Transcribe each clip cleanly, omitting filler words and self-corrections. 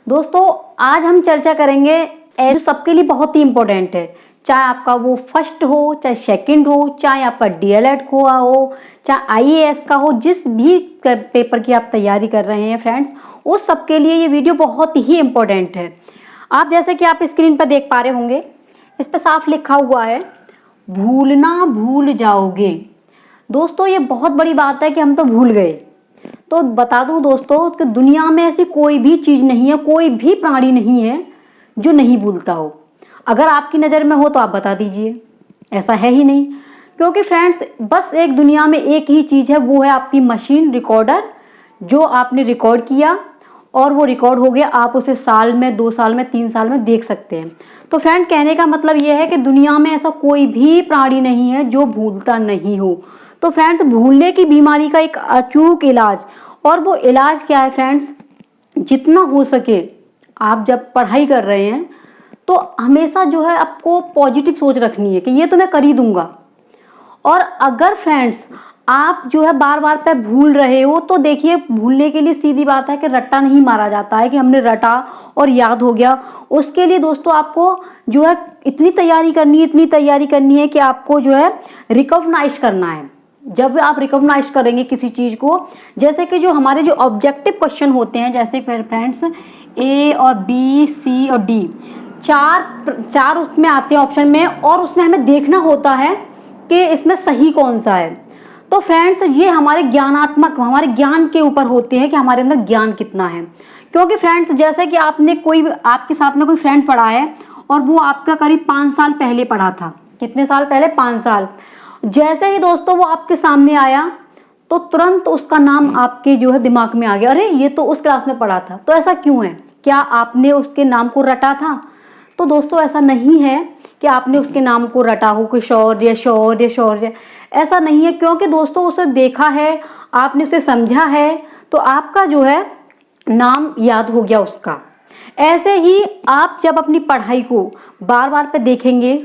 दोस्तों आज हम चर्चा करेंगे जो सबके लिए बहुत ही इम्पोर्टेंट है, चाहे आपका वो फर्स्ट हो, चाहे सेकंड हो, चाहे आपका डीएलएड हुआ हो, चाहे आईएएस का हो, जिस भी पेपर की आप तैयारी कर रहे हैं फ्रेंड्स, उस सबके लिए ये वीडियो बहुत ही इम्पोर्टेंट है। आप जैसे कि आप स्क्रीन पर देख पा रहे होंगे, इस पर साफ लिखा हुआ है, भूलना भूल जाओगे। दोस्तों ये बहुत बड़ी बात है कि हम तो भूल गए। तो बता दूं दोस्तों कि दुनिया में ऐसी कोई भी चीज़ नहीं है, कोई भी प्राणी नहीं है जो नहीं भूलता हो। अगर आपकी नज़र में हो तो आप बता दीजिए, ऐसा है ही नहीं। क्योंकि फ्रेंड्स बस एक दुनिया में एक ही चीज़ है, वो है आपकी मशीन रिकॉर्डर, जो आपने रिकॉर्ड किया और वो रिकॉर्ड हो गया, आप उसे साल में, 2 साल में, 3 साल में देख सकते हैं। तो फ्रेंड कहने का मतलब ये है कि दुनिया में ऐसा कोई भी प्राणी नहीं है जो भूलता नहीं हो। तो फ्रेंड्स भूलने की बीमारी का एक अचूक इलाज, और वो इलाज क्या है फ्रेंड्स, जितना हो सके आप जब पढ़ाई कर रहे हैं तो हमेशा जो है आपको पॉजिटिव सोच रखनी है कि ये तो मैं कर ही दूंगा। और अगर फ्रेंड्स आप जो है बार बार पे भूल रहे हो तो देखिए, भूलने के लिए सीधी बात है कि रट्टा नहीं मारा जाता है कि हमने रटा और याद हो गया। उसके लिए दोस्तों आपको जो है इतनी तैयारी करनी है कि आपको जो है रिकॉग्नाइज करना है। जब आप रिकॉग्नाइज करेंगे किसी चीज़ को, जैसे कि जो हमारे जो ऑब्जेक्टिव क्वेश्चन होते हैं, जैसे फ्रेंड्स ए और बी, सी और डी, चार उसमें आते हैं ऑप्शन में, और उसमें हमें देखना होता है कि इसमें सही कौन सा है। तो फ्रेंड्स ये हमारे ज्ञान के ऊपर होते हैं कि हमारे अंदर ज्ञान कितना है। क्योंकि फ्रेंड्स जैसे कि आपके साथ में कोई फ्रेंड पढ़ा है और वो आपका करीब 5 साल पहले पढ़ा था। कितने साल पहले? 5 साल। जैसे ही दोस्तों वो आपके सामने आया तो तुरंत उसका नाम आपके जो है दिमाग में आ गया, अरे ये तो उस क्लास में पढ़ा था। तो ऐसा क्यों है? क्या आपने उसके नाम को रटा था? तो दोस्तों ऐसा नहीं है कि आपने उसके नाम को रटा हो कि शौर्य, ऐसा नहीं है। क्योंकि दोस्तों उसे देखा है, आपने उसे समझा है, तो आपका जो है नाम याद हो गया उसका। ऐसे ही आप जब अपनी पढ़ाई को बार बार पे देखेंगे,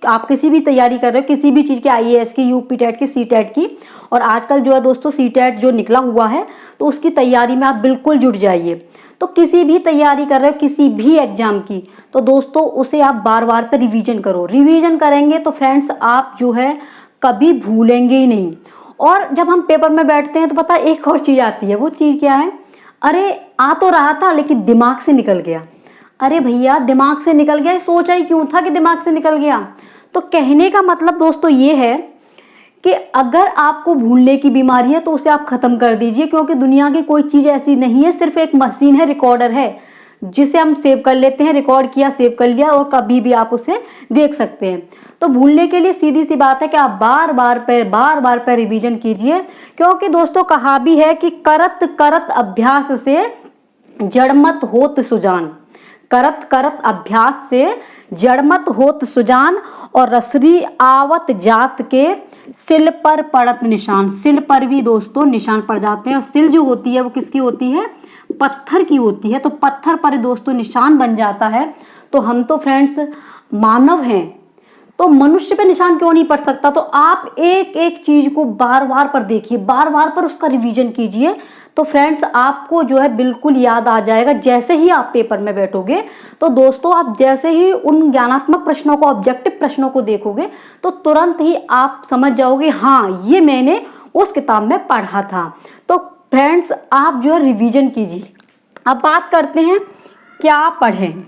आप किसी भी तैयारी कर रहे हो, किसी भी चीज़ की, आईएएस की, यूपी टेट की, सी टेट की, और आजकल जो है दोस्तों सी टेट जो निकला हुआ है, तो उसकी तैयारी में आप बिल्कुल जुट जाइए। तो किसी भी तैयारी कर रहे हो किसी भी एग्जाम की, तो दोस्तों उसे आप बार बार पे रिवीजन करो। रिवीजन करेंगे तो फ्रेंड्स आप जो है कभी भूलेंगे ही नहीं। और जब हम पेपर में बैठते हैं तो पता है एक और चीज़ आती है, वो चीज़ क्या है, अरे आ तो रहा था लेकिन दिमाग से निकल गया। अरे भैया दिमाग से निकल गया, सोचा ही क्यों था कि दिमाग से निकल गया। तो कहने का मतलब दोस्तों ये है कि अगर आपको भूलने की बीमारी है तो उसे आप खत्म कर दीजिए। क्योंकि दुनिया की कोई चीज़ ऐसी नहीं है, सिर्फ एक मशीन है, रिकॉर्डर है, जिसे हम सेव कर लेते हैं। रिकॉर्ड किया, सेव कर लिया, और कभी भी आप उसे देख सकते हैं। तो भूलने के लिए सीधी सी बात है कि आप बार बार पर रिवीजन कीजिए। क्योंकि दोस्तों कहा भी है कि करत करत अभ्यास से जड़मत होत सुजान, करत करत अभ्यास से जड़मत होत सुजान, और रसरी आवत जात के सिल पर पड़त निशान। सिल पर भी दोस्तों निशान पड़ जाते हैं, और सिल जो होती है वो किसकी होती है? पत्थर की होती है। तो पत्थर पर दोस्तों निशान बन जाता है। तो हम तो फ्रेंड्स मानव हैं, तो मनुष्य पे निशान क्यों नहीं पड़ सकता? तो आप एक एक चीज को बार बार पर देखिए, बार बार पर उसका रिवीजन कीजिए। तो फ्रेंड्स आपको जो है बिल्कुल याद आ जाएगा। जैसे ही आप पेपर में बैठोगे तो दोस्तों आप जैसे ही उन ज्ञानात्मक प्रश्नों को, ऑब्जेक्टिव प्रश्नों को देखोगे, तो तुरंत ही आप समझ जाओगे, हाँ ये मैंने उस किताब में पढ़ा था। तो फ्रेंड्स आप जो है रिवीजन कीजिए। अब बात करते हैं क्या पढ़ें।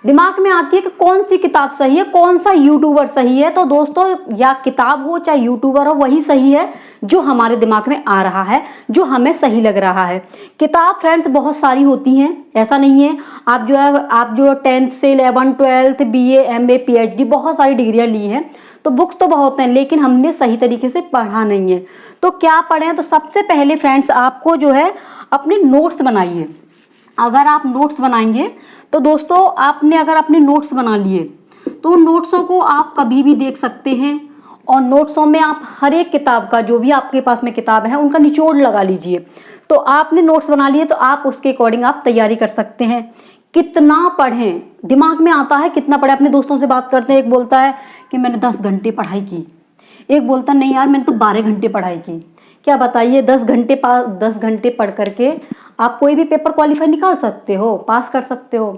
दिमाग में आती है कि कौन सी किताब सही है, कौन सा यूट्यूबर सही है। तो दोस्तों या किताब हो चाहे यूट्यूबर हो, वही सही है जो हमारे दिमाग में आ रहा है, जो हमें सही लग रहा है। किताब फ्रेंड्स बहुत सारी होती हैं, ऐसा नहीं है। आप जो 10th से 11th 12th BA MA PhD बहुत सारी डिग्रियां ली हैं, तो बुक्स तो बहुत हैं, लेकिन हमने सही तरीके से पढ़ा नहीं है। तो क्या पढ़ें? तो सबसे पहले फ्रेंड्स आपको जो है अपने नोट्स बनाइए। अगर आप नोट्स बनाएंगे तो दोस्तों अगर अपने नोट्स बना लिए तो नोट्सों को आप कभी भी देख सकते हैं, और नोट्सों में आप हर एक किताब का, जो भी आपके पास में किताब है, उनका निचोड़ लगा लीजिए। तो आपने नोट्स बना लिए तो आप उसके अकॉर्डिंग आप तैयारी कर सकते हैं। कितना पढ़ें, दिमाग में आता है कितना पढ़े। अपने दोस्तों से बात करते हैं, एक बोलता है कि मैंने 10 घंटे पढ़ाई की, एक बोलता नहीं यार मैंने तो 12 घंटे पढ़ाई की। क्या बताइए 10 घंटे पढ़ करके आप कोई भी पेपर क्वालिफाई निकाल सकते हो, पास कर सकते हो।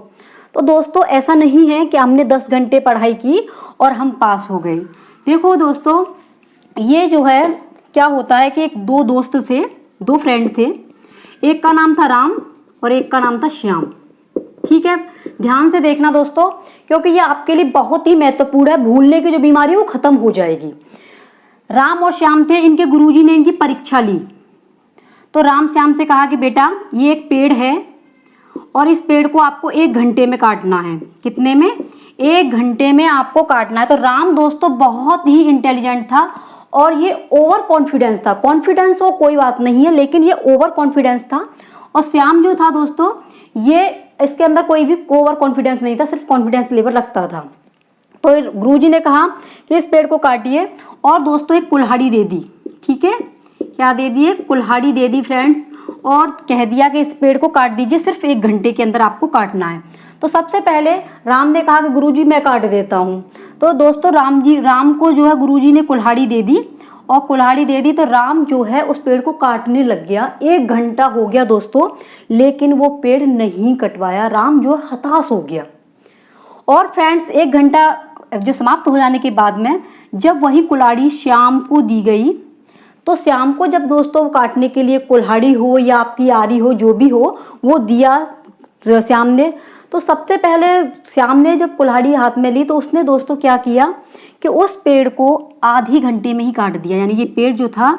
तो दोस्तों ऐसा नहीं है कि हमने 10 घंटे पढ़ाई की और हम पास हो गए। देखो दोस्तों, ये जो है क्या होता है कि एक दो दोस्त थे, दो फ्रेंड थे, एक का नाम था राम और एक का नाम था श्याम। ठीक है, ध्यान से देखना दोस्तों, क्योंकि ये आपके लिए बहुत ही महत्वपूर्ण है। भूलने की जो बीमारी है वो खत्म हो जाएगी। राम और श्याम थे, इनके गुरुजी ने इनकी परीक्षा ली। तो राम श्याम से कहा कि बेटा ये एक पेड़ है और इस पेड़ को आपको 1 घंटे में काटना है। कितने में? 1 घंटे में आपको काटना है। तो राम दोस्तों बहुत ही इंटेलिजेंट था और ये ओवर कॉन्फिडेंस था। कॉन्फिडेंस हो कोई बात नहीं है, लेकिन ये ओवर कॉन्फिडेंस था। और श्याम जो था दोस्तों, ये इसके अंदर कोई भी ओवर कॉन्फिडेंस नहीं था, सिर्फ कॉन्फिडेंस लेवल रखता था। तो गुरुजी ने कहा कि इस पेड़ को काटिए और दोस्तों एक कुल्हाड़ी दे दी। ठीक है, क्या दे दिए? कुल्हाड़ी दे दी फ्रेंड्स, और कह दिया कि इस पेड़ को काट दीजिए, सिर्फ 1 घंटे के अंदर आपको काटना है। तो सबसे पहले राम ने कहा कि गुरुजी मैं काट देता हूँ। तो दोस्तों राम को जो है गुरुजी ने कुल्हाड़ी दे दी, और कुल्हाड़ी दे दी तो राम जो है उस पेड़ को काटने लग गया। 1 घंटा हो गया दोस्तों, लेकिन वो पेड़ नहीं कटवाया। राम जो हताश हो गया। और फ्रेंड्स 1 घंटा जो समाप्त हो जाने के बाद में जब वही कुल्हाड़ी श्याम को दी गई, तो श्याम को जब दोस्तों काटने के लिए कुल्हाड़ी हो या आपकी आरी हो, जो भी हो, वो दिया श्याम ने। तो सबसे पहले श्याम ने जब कुल्हाड़ी हाथ में ली तो उसने दोस्तों क्या किया कि उस पेड़ को आधे घंटे में ही काट दिया। यानी ये पेड़ जो था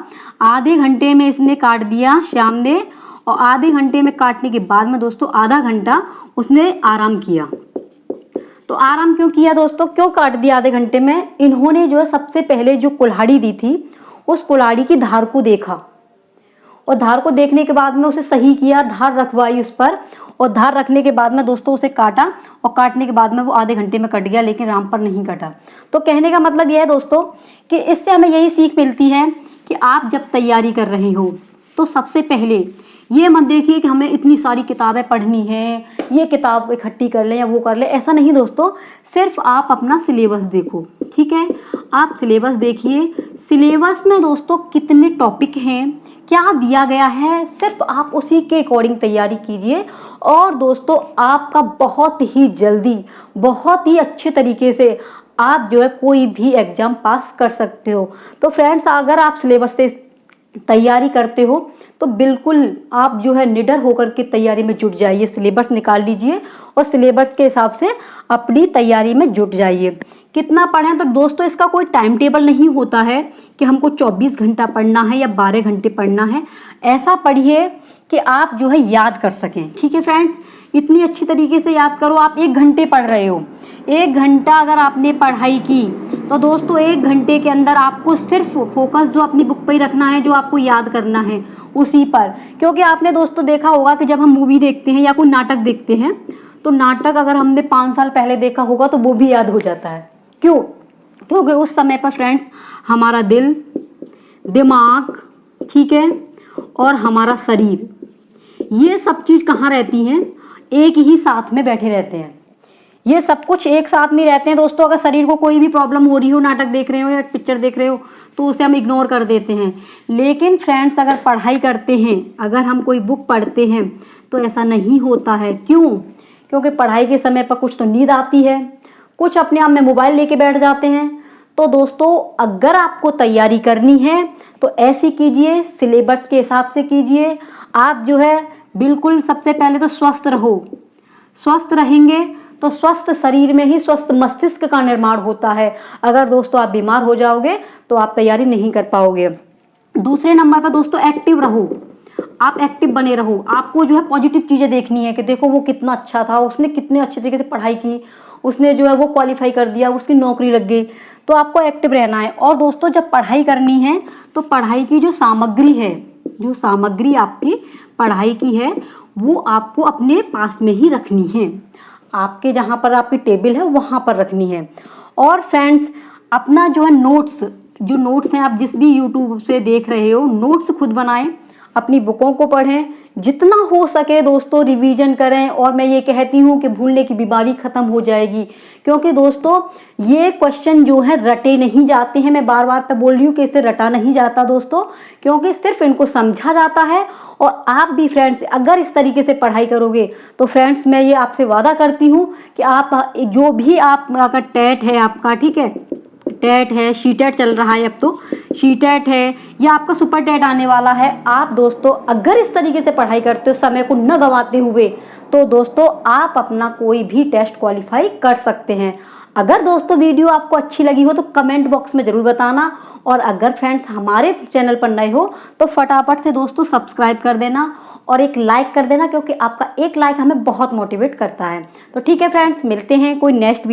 आधे घंटे में इसने काट दिया श्याम ने। और आधे घंटे में काटने के बाद में दोस्तों आधा घंटा उसने आराम किया। तो आराम क्यों किया दोस्तों, क्यों काट दिया आधे घंटे में? इन्होंने जो है सबसे पहले जो कुल्हाड़ी दी थी उस कुल्हाड़ी की धार को देखा, और धार को देखने के बाद में उसे सही किया, धार रखवाई उस पर, और धार रखने के बाद में दोस्तों उसे काटा, और काटने के बाद में वो आधे घंटे में कट गया, लेकिन राम पर नहीं कटा। तो कहने का मतलब यह है दोस्तों कि इससे हमें यही सीख मिलती है कि आप जब तैयारी कर रहे हो तो सबसे पहले ये मत देखिए कि हमें इतनी सारी किताबें पढ़नी है, ये किताब इकट्ठी कर लें या वो कर लें। ऐसा नहीं दोस्तों, सिर्फ आप अपना सिलेबस देखो। ठीक है, आप सिलेबस देखिए। सिलेबस में दोस्तों कितने टॉपिक हैं, क्या दिया गया है, सिर्फ आप उसी के अकॉर्डिंग तैयारी कीजिए। और दोस्तों आपका बहुत ही जल्दी, बहुत ही अच्छे तरीके से आप जो है कोई भी एग्जाम पास कर सकते हो। तो फ्रेंड्स, अगर आप सिलेबस से तैयारी करते हो तो बिल्कुल आप जो है निडर होकर के तैयारी में जुट जाइए। सिलेबस निकाल लीजिए और सिलेबस के हिसाब से अपनी तैयारी में जुट जाइए। कितना पढ़ें? तो दोस्तों इसका कोई टाइम टेबल नहीं होता है कि हमको 24 घंटा पढ़ना है या 12 घंटे पढ़ना है। ऐसा पढ़िए कि आप जो है याद कर सकें। ठीक है फ्रेंड्स, इतनी अच्छी तरीके से याद करो। आप 1 घंटे पढ़ रहे हो, 1 घंटा अगर आपने पढ़ाई की तो दोस्तों 1 घंटे के अंदर आपको सिर्फ फोकस जो अपनी बुक पर ही रखना है, जो आपको याद करना है उसी पर। क्योंकि आपने दोस्तों देखा होगा कि जब हम मूवी देखते हैं या कोई नाटक देखते हैं, तो नाटक अगर हमने 5 साल पहले देखा होगा तो वो भी याद हो जाता है। क्यों? क्योंकि उस समय पर फ्रेंड्स हमारा दिल, दिमाग, ठीक है, और हमारा शरीर, ये सब चीज़ कहाँ रहती हैं? एक ही साथ में बैठे रहते हैं। ये सब कुछ एक साथ में रहते हैं दोस्तों। अगर शरीर को कोई भी प्रॉब्लम हो रही हो, नाटक देख रहे हो या पिक्चर देख रहे हो, तो उसे हम इग्नोर कर देते हैं। लेकिन फ्रेंड्स अगर पढ़ाई करते हैं, अगर हम कोई बुक पढ़ते हैं, तो ऐसा नहीं होता है। क्यों? क्योंकि पढ़ाई के समय पर कुछ तो नींद आती है, कुछ अपने आप में मोबाइल लेके बैठ जाते हैं। तो दोस्तों अगर आपको तैयारी करनी है तो ऐसी कीजिए, सिलेबस के हिसाब से कीजिए। आप जो है बिल्कुल सबसे पहले तो स्वस्थ रहो। स्वस्थ रहेंगे तो स्वस्थ शरीर में ही स्वस्थ मस्तिष्क का निर्माण होता है। अगर दोस्तों आप बीमार हो जाओगे तो आप तैयारी नहीं कर पाओगे। दूसरे नंबर पर दोस्तों एक्टिव रहो। आप एक्टिव बने रहो। आपको जो है पॉजिटिव चीज़ें देखनी है कि देखो वो कितना अच्छा था, उसने कितने अच्छे तरीके से पढ़ाई की, उसने जो है वो क्वालिफाई कर दिया, उसकी नौकरी लग गई। तो आपको एक्टिव रहना है। और दोस्तों जब पढ़ाई करनी है तो पढ़ाई की जो सामग्री है, जो सामग्री आपकी पढ़ाई की है, वो आपको अपने पास में ही रखनी है। आपके जहाँ पर आपकी टेबल है वहाँ पर रखनी है। और फ्रेंड्स अपना जो है नोट्स, जो नोट्स हैं आप जिस भी यूट्यूब से देख रहे हो, नोट्स खुद बनाएं, अपनी बुकों को पढ़ें, जितना हो सके दोस्तों रिवीजन करें। और मैं ये कहती हूँ कि भूलने की बीमारी खत्म हो जाएगी। क्योंकि दोस्तों ये क्वेश्चन जो है रटे नहीं जाते हैं। मैं बार बार तो बोल रही हूँ कि इसे रटा नहीं जाता दोस्तों, क्योंकि सिर्फ इनको समझा जाता है और आप भी फ्रेंड्स अगर इस तरीके से पढ़ाई करोगे तो फ्रेंड्स मैं ये आपसे वादा करती हूँ कि आप जो भी आपका टेट है आपका, ठीक है, टेट है, शीटेट चल रहा है अब तो, शीटेट है या आपका सुपर टेट आने वाला है, आप दोस्तों अगर इस तरीके से पढ़ाई करते हो समय को न गंवाते हुए तो दोस्तों आप अपना कोई भी टेस्ट क्वालिफाई कर सकते हैं। अगर दोस्तों वीडियो आपको अच्छी लगी हो तो कमेंट बॉक्स में ज़रूर बताना, और अगर फ्रेंड्स हमारे चैनल पर नए हो तो फटाफट से दोस्तों सब्सक्राइब कर देना और एक लाइक कर देना, क्योंकि आपका एक लाइक हमें बहुत मोटिवेट करता है। तो ठीक है फ्रेंड्स, मिलते हैं कोई नेक्स्ट वीडियो।